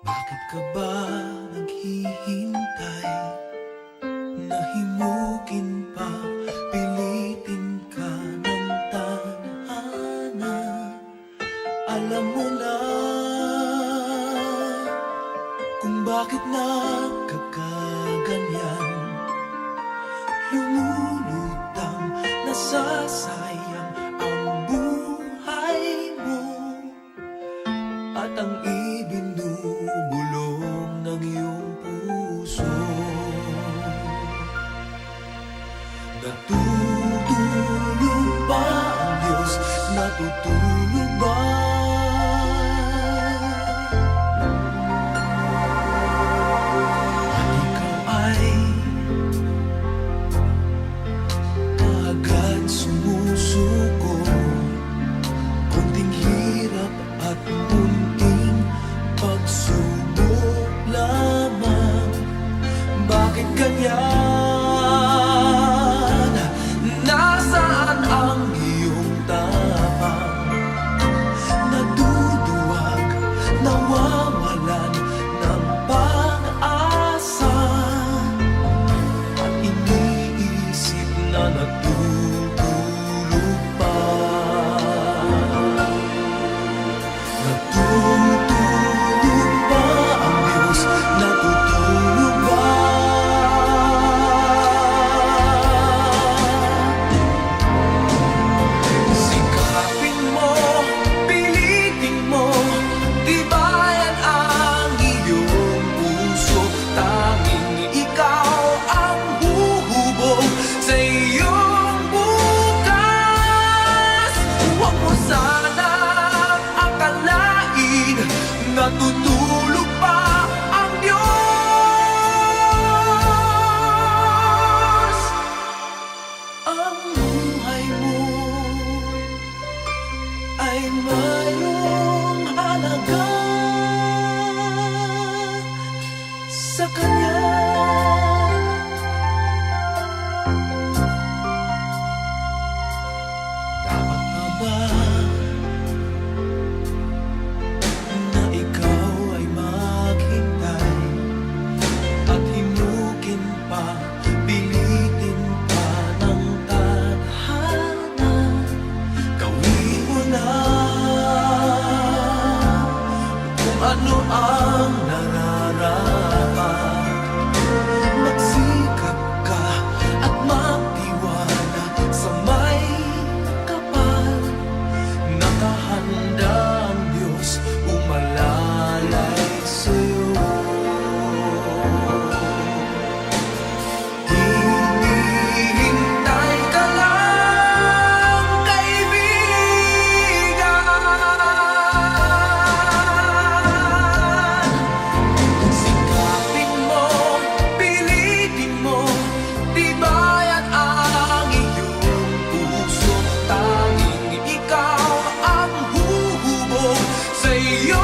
Bakit ka ba naghihintay? Nahimukin pa, pilitin ka ng tadhana. Alam mo na kung bakit nagkakaganyan. Lumulutang, nasasayang ang buhay mo at ang ibinubulong ng iyong puso. Natutulog ba ang Diyos? Natutulog ba? At ikaw ay agad sumusuko. Kunting hirap at munting pagsubok lamang. Bakit ganyan? Nasaan ang iyong tapang? Naduduwag, nawawalan ng pag-asa, at iniisip na natutulog pa. Natutulog ba ang Diyos? Natutulog ba? Sikapin mo, pilitin mo, tibayan ang iyong puso. Tanging ikaw ang huhubog sa iyong bukas. Huwag mo sanang akalain natutulog pa ang Diyos. Ang buhay mo ay mayroong halaga sa Kanya. Dapat na ba na ikaw ay maghintay at himukin pa, pilitin pa ng tadhana? Gawin mo na kung ano ang nararapat. Magsikap ka at magtiwala sa may kapal. Nakahanda ang Diyos umalalay sa'yo. Hinihintay ka lang, kaibigan. Sikapin mo, pilitin mo, tibayan ang iyong puso. Tanging ikaw ang huhubog sa iyo.